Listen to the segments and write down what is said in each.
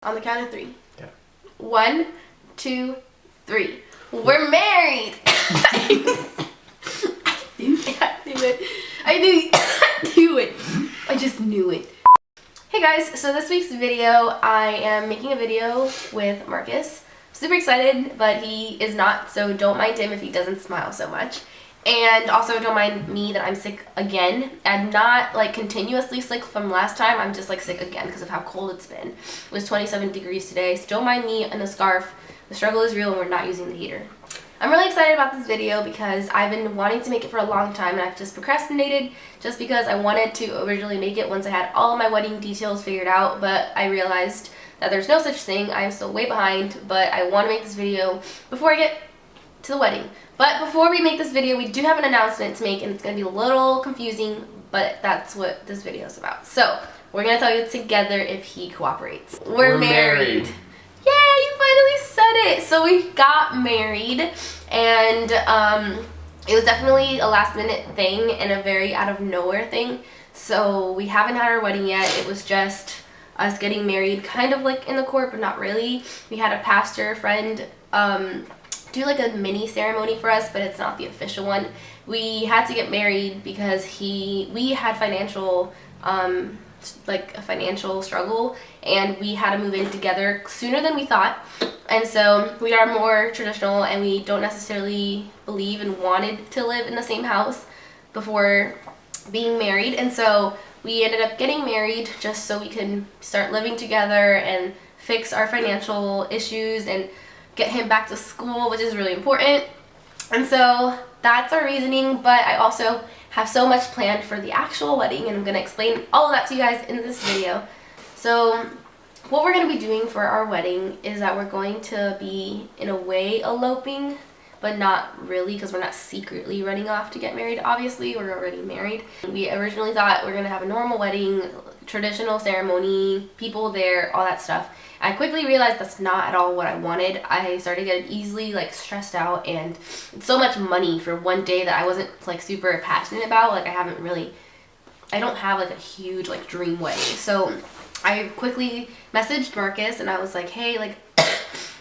On the count of three. Yeah. 1, 2, 3. We're married! I knew it. I knew it. I just knew it. Hey guys, so this week's video, I am making a video with Marcus. Super excited, but he is not, so don't mind him if he doesn't smile so much. And also don't mind me that I'm sick again. I'm not like continuously sick from last time, I'm just like sick again because of how cold it's been. It was 27 degrees today, so don't mind me in a scarf. The struggle is real and we're not using the heater. I'm really excited about this video because I've been wanting to make it for a long time and I've just procrastinated just because I wanted to originally make it once I had all of my wedding details figured out, but I realized that there's no such thing. I'm still way behind, but I want to make this video before I get to the wedding. But before we make this video, we do have an announcement to make, and it's going to be a little confusing, but that's what this video is about. So, we're going to tell you together if he cooperates. We're married. Yay, you finally said it! So we got married, and it was definitely a last minute thing and a very out of nowhere thing. So we haven't had our wedding yet. It was just us getting married, kind of like in the court, but not really. We had a pastor friend do like a mini ceremony for us, but it's not the official one. We had to get married because we had financial like a financial struggle, and we had to move in together sooner than we thought. And so we are more traditional, and we don't necessarily believe and wanted to live in the same house before being married. And so we ended up getting married just so we can start living together and fix our financial issues and get him back to school, which is really important. And so that's our reasoning, but I also have so much planned for the actual wedding, and I'm going to explain all of that to you guys in this video. So what we're going to be doing for our wedding is that we're going to be, in a way, eloping, but not really, because we're not secretly running off to get married. Obviously, we're already married. We originally thought we were going to have a normal wedding, traditional ceremony, people there, all that stuff. I quickly realized that's not at all what I wanted. I started getting easily like stressed out, and it's so much money for one day that I wasn't like super passionate about. Like I don't have like a huge like dream wedding. So I quickly messaged Marcus and I was like, hey, like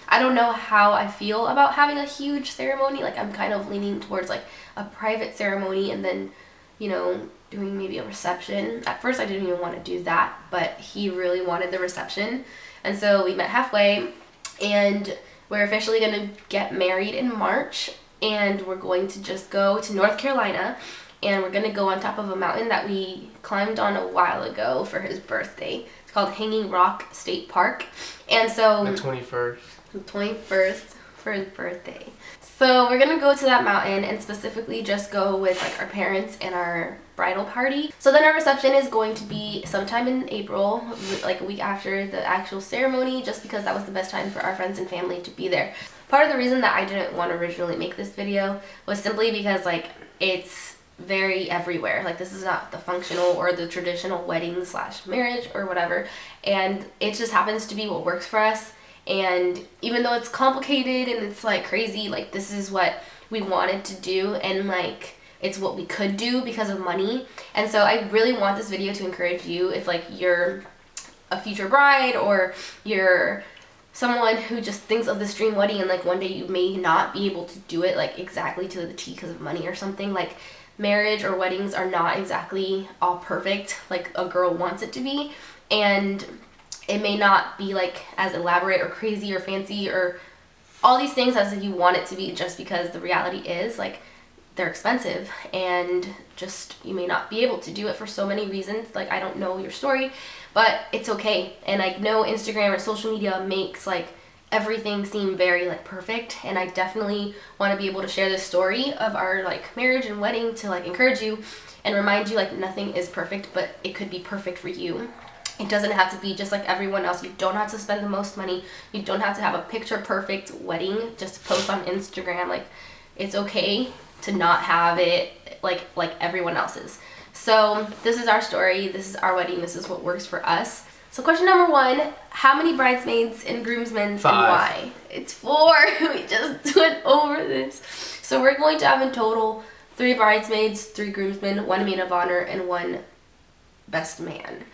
I don't know how I feel about having a huge ceremony. Like I'm kind of leaning towards like a private ceremony and then, you know, doing maybe a reception. At first I didn't even want to do that, but he really wanted the reception. And so we met halfway, and we're officially going to get married in March, and we're going to just go to North Carolina, and we're going to go on top of a mountain that we climbed on a while ago for his birthday. It's called Hanging Rock State Park. And so the 21st. The 21st for his birthday. So we're gonna go to that mountain and specifically just go with like our parents and our bridal party. So then our reception is going to be sometime in April, like a week after the actual ceremony, just because that was the best time for our friends and family to be there. Part of the reason that I didn't want to originally make this video was simply because like it's very everywhere. Like this is not the functional or the traditional wedding / marriage or whatever, and it just happens to be what works for us. And even though it's complicated and it's like crazy, like this is what we wanted to do, and like it's what we could do because of money. And so I really want this video to encourage you if like you're a future bride or you're someone who just thinks of this dream wedding and like one day you may not be able to do it like exactly to the T because of money or something. Like marriage or weddings are not exactly all perfect like a girl wants it to be, and it may not be like as elaborate or crazy or fancy or all these things as you want it to be, just because the reality is like they're expensive and just you may not be able to do it for so many reasons. Like I don't know your story, but it's okay. And I know Instagram or social media makes like everything seem very like perfect, and I definitely want to be able to share this story of our like marriage and wedding to like encourage you and remind you like nothing is perfect, but it could be perfect for you. It doesn't have to be just like everyone else. You don't have to spend the most money. You don't have to have a picture perfect wedding just to post on Instagram. Like it's okay to not have it like everyone else's. So this is our story. This is our wedding. This is what works for us. So question number 1, how many bridesmaids and groomsmen 5. and why? It's 4. We just went over this. So we're going to have in total 3 bridesmaids, 3 groomsmen, 1 maid of honor, and 1 best man.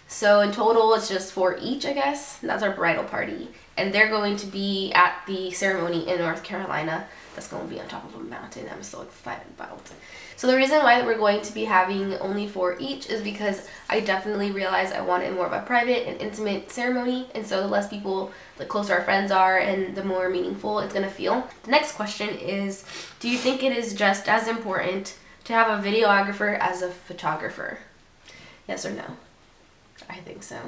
So in total, it's just 4 each, I guess. That's our bridal party. And they're going to be at the ceremony in North Carolina. That's going to be on top of a mountain. I'm so excited about it. So the reason why we're going to be having only 4 each is because I definitely realized I wanted more of a private and intimate ceremony. And so the less people, the closer our friends are and the more meaningful it's going to feel. The next question is, do you think it is just as important to have a videographer as a photographer? Yes or no? I think so.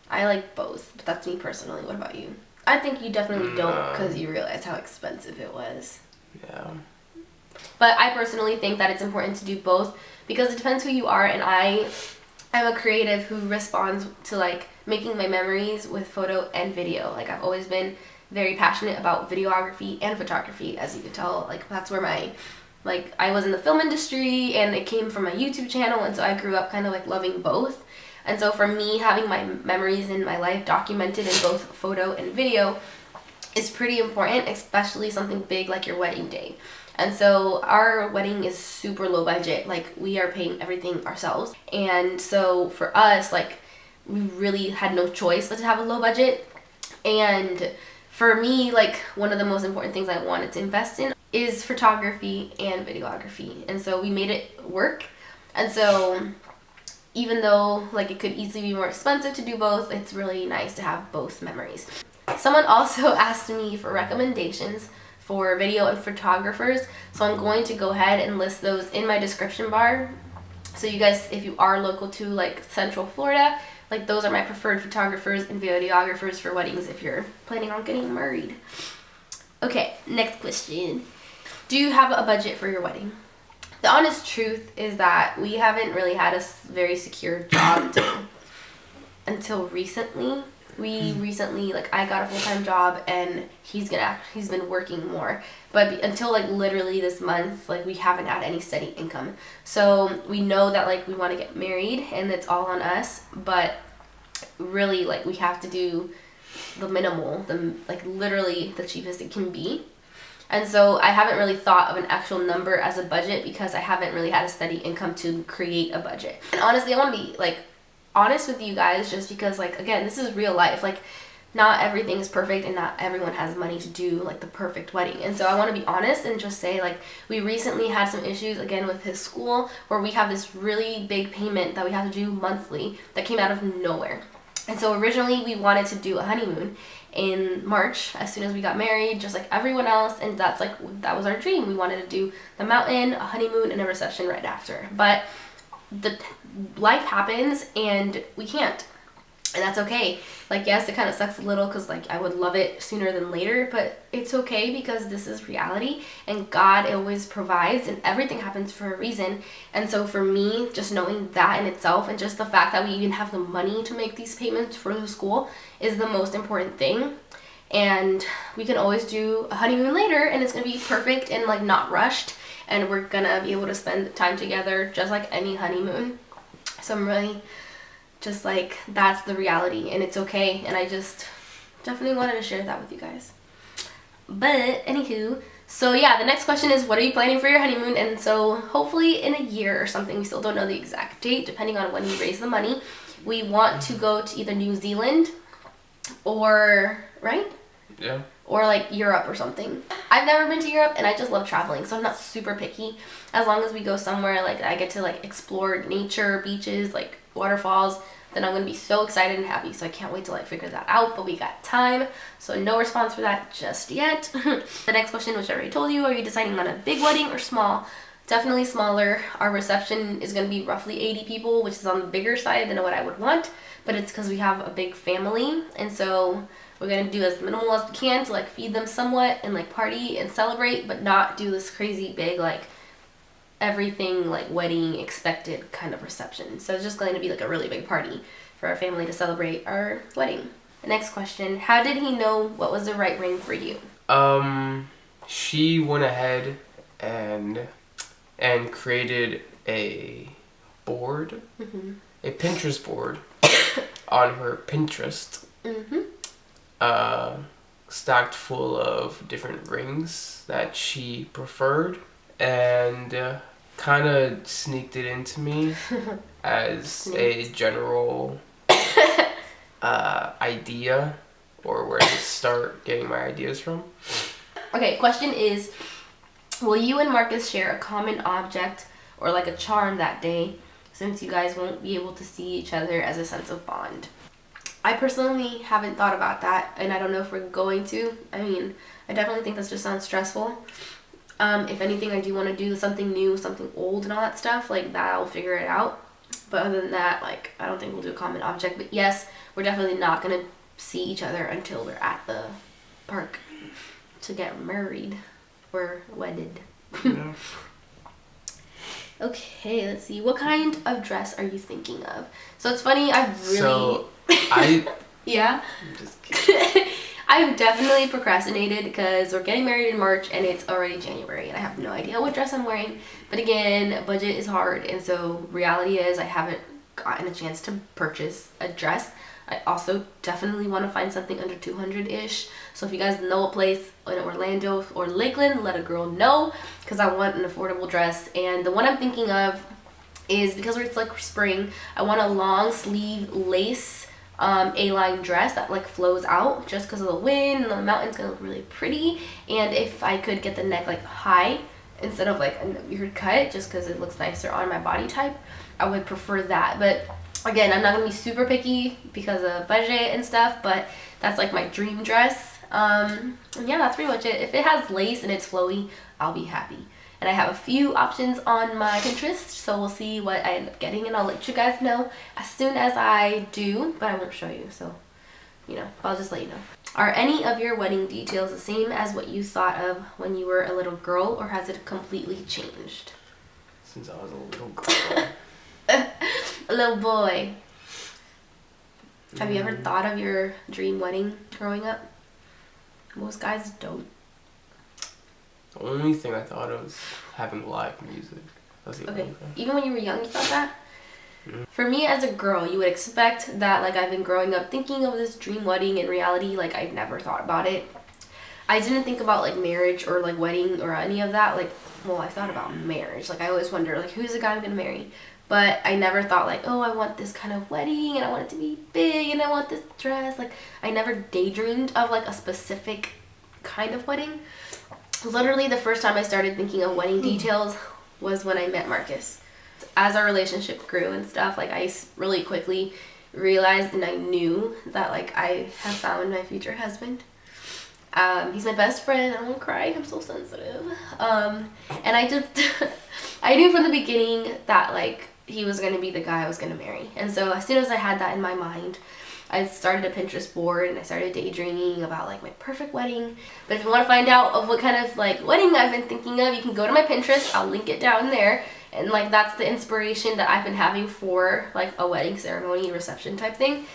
I like both, but that's me personally. What about you? I think you definitely don't because you realize how expensive it was. Yeah. But I personally think that it's important to do both because it depends who you are, and I'm a creative who responds to like making my memories with photo and video. Like I've always been very passionate about videography and photography, as you can tell. Like that's where I was in the film industry and it came from my YouTube channel, and so I grew up kind of like loving both. And so for me, having my memories in my life documented in both photo and video is pretty important, especially something big like your wedding day. And so our wedding is super low budget. Like we are paying everything ourselves. And so for us, like we really had no choice but to have a low budget. And for me, like one of the most important things I wanted to invest in is photography and videography. And so we made it work. And so even though like it could easily be more expensive to do both, it's really nice to have both memories. Someone also asked me for recommendations for video and photographers, so I'm going to go ahead and list those in my description bar. So you guys, if you are local to like Central Florida, like those are my preferred photographers and videographers for weddings if you're planning on getting married. Okay, next question. Do you have a budget for your wedding? The honest truth is that we haven't really had a very secure job until recently. We recently, like I got a full-time job and he's been working more. But until like literally this month, like we haven't had any steady income. So we know that like we want to get married and it's all on us. But really like we have to do the minimal, like literally the cheapest it can be. And so I haven't really thought of an actual number as a budget because I haven't really had a steady income to create a budget. And honestly, I want to be like honest with you guys just because like, again, this is real life. Like not everything is perfect and not everyone has money to do like the perfect wedding. And so I want to be honest and just say like we recently had some issues again with his school where we have this really big payment that we have to do monthly that came out of nowhere. And so originally we wanted to do a honeymoon in March as soon as we got married, just like everyone else, and that was our dream. We wanted to do the mountain, a honeymoon, and a reception right after. But the life happens and we can't, and that's okay. Like yes, it kind of sucks a little because like I would love it sooner than later, but it's okay because this is reality and God always provides and everything happens for a reason. And so for me, just knowing that in itself and just the fact that we even have the money to make these payments for the school is the most important thing. And we can always do a honeymoon later and it's gonna be perfect and like not rushed, and we're gonna be able to spend time together just like any honeymoon. So I'm really just like, that's the reality and it's okay, and I just definitely wanted to share that with you guys. But anywho, so yeah, the next question is what are you planning for your honeymoon? And so hopefully in a year or something, we still don't know the exact date depending on when we raise the money, we want to go to either New Zealand or Yeah. Or like Europe or something. I've never been to Europe and I just love traveling, so I'm not super picky. As long as we go somewhere like I get to like explore nature, beaches, like waterfalls, then I'm gonna be so excited and happy. So I can't wait to like figure that out, but we got time. So no response for that just yet. The next question, which I already told you, are you deciding on a big wedding or small? Definitely smaller. Our reception is gonna be roughly 80 people, which is on the bigger side than what I would want, but it's because we have a big family, and so we're gonna do as minimal as we can to like feed them somewhat and like party and celebrate, but not do this crazy big like everything like wedding expected kind of reception. So it's just going to be like a really big party for our family to celebrate our wedding. The next question, how did he know what was the right ring for you? She went ahead and created a board, a Pinterest board on her Pinterest, stacked full of different rings that she preferred, and kind of sneaked it into me as a general idea or where to start getting my ideas from. Okay, question is, will you and Marcus share a common object or like a charm that day, since you guys won't be able to see each other as a sense of bond? I personally haven't thought about that, and I don't know if we're going to. I mean, I definitely think this just sounds stressful. If anything, I do want to do something new, something old and all that stuff, like that I'll figure it out. But other than that, like, I don't think we'll do a common object. But yes, we're definitely not going to see each other until we're at the park to get married or wedded. Yeah. Okay, let's see. What kind of dress are you thinking of? So it's funny, yeah? I'm just kidding. I've definitely procrastinated because we're getting married in March and it's already January and I have no idea what dress I'm wearing. But again, budget is hard, and so reality is I haven't gotten a chance to purchase a dress. I also definitely want to find something under 200-ish. So if you guys know a place in Orlando or Lakeland, let a girl know, because I want an affordable dress. And the one I'm thinking of is, because it's like spring, I want a long sleeve lace A-line dress that like flows out, just because of the wind and the mountain's gonna look really pretty. And if I could get the neck like high instead of like a weird cut, just because it looks nicer on my body type, I would prefer that. But again, I'm not gonna be super picky because of budget and stuff, but that's like my dream dress. And yeah, that's pretty much it. If it has lace and it's flowy, I'll be happy. And I have a few options on my Pinterest, so we'll see what I end up getting, and I'll let you guys know as soon as I do, but I won't show you, so, you know, I'll just let you know. Are any of your wedding details the same as what you thought of when you were a little girl, or has it completely changed? Since I was a little girl. A little boy. Have you ever thought of your dream wedding growing up? Most guys don't. The only thing I thought of was having live music. That's the only Okay, thing. even when you were young, you thought that? For me as a girl, you would expect that, like, I've been growing up thinking of this dream wedding. In reality, like, I've never thought about it. I didn't think about, like, marriage or, like, wedding or any of that. Like, well, I thought about marriage. Like, I always wonder, like, who's the guy I'm gonna marry? But I never thought, like, oh, I want this kind of wedding, and I want it to be big, and I want this dress. Like, I never daydreamed of, like, a specific kind of wedding. Literally, the first time I started thinking of wedding details was when I met Marcus. As our relationship grew and stuff, like, I really quickly realized and I knew that, like, I have found my future husband. He's my best friend. I won't cry. I'm so sensitive. And I just, I knew from the beginning that, like, he was going to be the guy I was going to marry. And so as soon as I had that in my mind, I started a Pinterest board and I started daydreaming about, like, my perfect wedding. But if you want to find out of what kind of, like, wedding I've been thinking of, you can go to my Pinterest. I'll link it down there. And, like, that's the inspiration that I've been having for, like, a wedding ceremony reception type thing.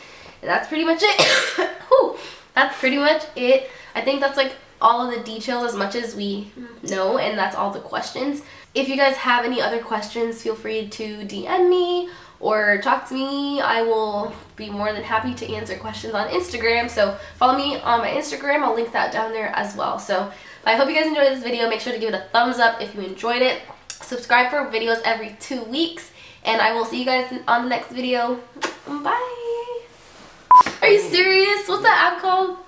And that's pretty much it. Whew. That's pretty much it. I think that's, like, all of the details as much as we know, and that's all the questions. If you guys have any other questions, feel free to DM me or talk to me. I will be more than happy to answer questions on Instagram. So follow me on my Instagram. I'll link that down there as well. So I hope you guys enjoyed this video. Make sure to give it a thumbs up if you enjoyed it. Subscribe for videos every 2 weeks. And I will see you guys on the next video. Bye. Are you serious? What's that app called?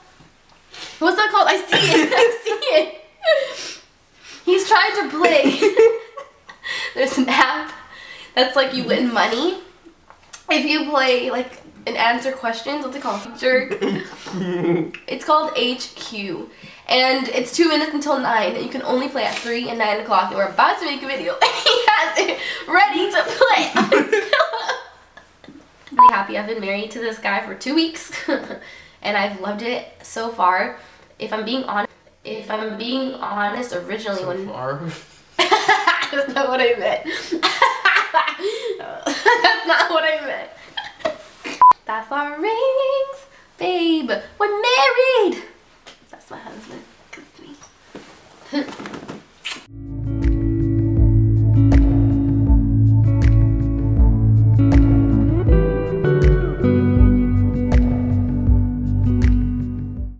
What's that called? I see it. I see it. He's trying to play. There's an app that's like you win money if you play, like, and answer questions. What's it called? Jerk. It's called HQ. And it's 2 minutes until 9. And you can only play at 3 and 9 o'clock. And we're about to make a video. He has it ready to play. I'm really happy. I've been married to this guy for 2 weeks. And I've loved it so far. If I'm being honest, originally So far. That's not what I meant. That's not what I meant. That's our rings, babe. We're married. That's my husband. Kiss me.